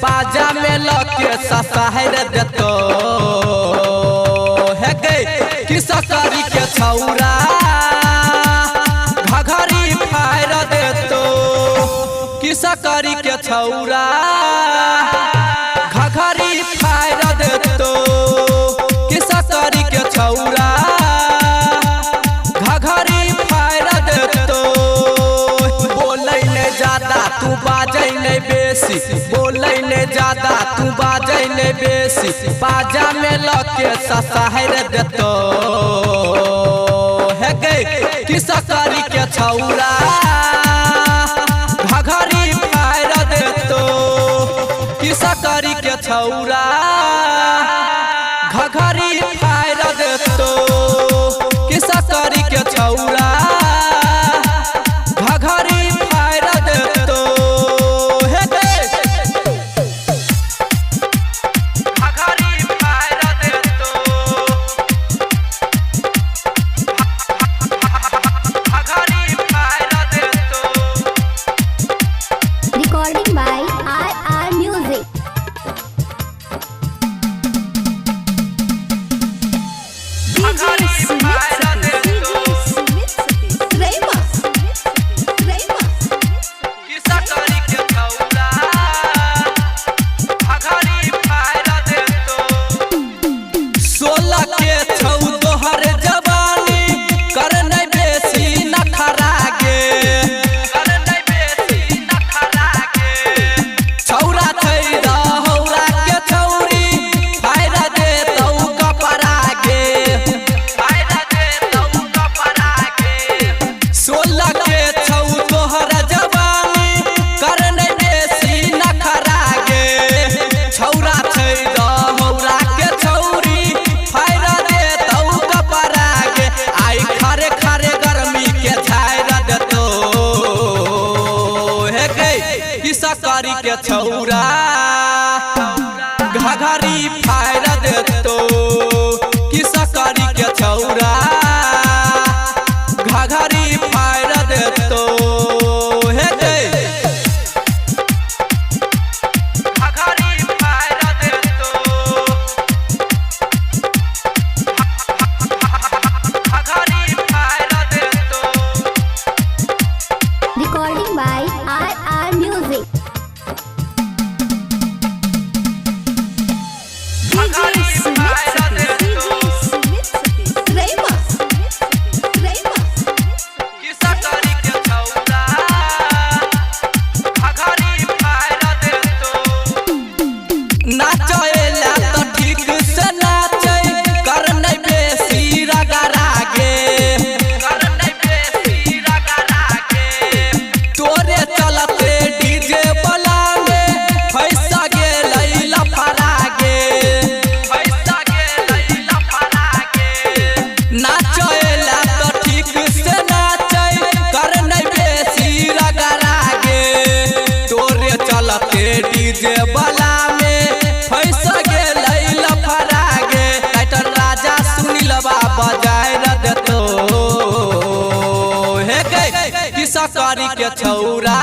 बाजा में लके ससहर देतो है गई कि सकरी के छौरा घघरी फायर देतो कि सकरी के छौरा घघरी फायर देतो कि सकरी के छौरा घघरी फायर देतो। बोलै ने ज्यादा तू बाजै ने बेसी, बोलै ने ज्यादा तू बाजै ने बेसी, बाजा में लके ससहर देतो है गई कि सकरी के छौरा घघरी फायर देतो कि सकरी के छौरा घघरी फायर देतो कि सकरी के छौरा घघरी फायर देतो हे घघरी फायर देतो घघरी फायर देतो। Recording by RR Music. घघरी फायर देतो कि सकरी के छौरा घघरी फायर देतो। 16 के छौ तोहर जवानी करनै बेसी नखरा गे, करनै बेसी नखरा गे। छौरा छै दहौरा के छौरी फायर देतौ कपड़ा गे, फायर देतौ कपड़ा गे। 16 के छौ तोहर जवानी करनै बेसी नखरा गे। छौरा छै दहौरा के छौरी फायर देतौ कपड़ा गे। आई खरे खरे गर्मी के झाड़ देतो हे गई कि सकरी के छौरा घघरी फायर देतो कि सकरी के छौरा घघरी फायर देतो हे गई घघरी फायर देतो घघरी फायर देतो। Recording by RR Music. घघरी फायर देतो कि सकरी के छौरा घघरी फायर देतो। नाचैला त ठीक से नाचै करनै बेसी रगड़ा गे, करनै बेसी रगड़ा गे। तोरे चलते डीजे वाला में पैसा गेलै लफड़ा गे, पैसा गेलै लफड़ा गे। नाचैला त ठीक से नाचै करनै बेसी रगड़ा गे। तोरे चलते डीजे वाला में पैसा गेलै लफड़ा गे। टाइटन राजा सुनीलवा बजाय देतो हे गई कि सकरी के छौरा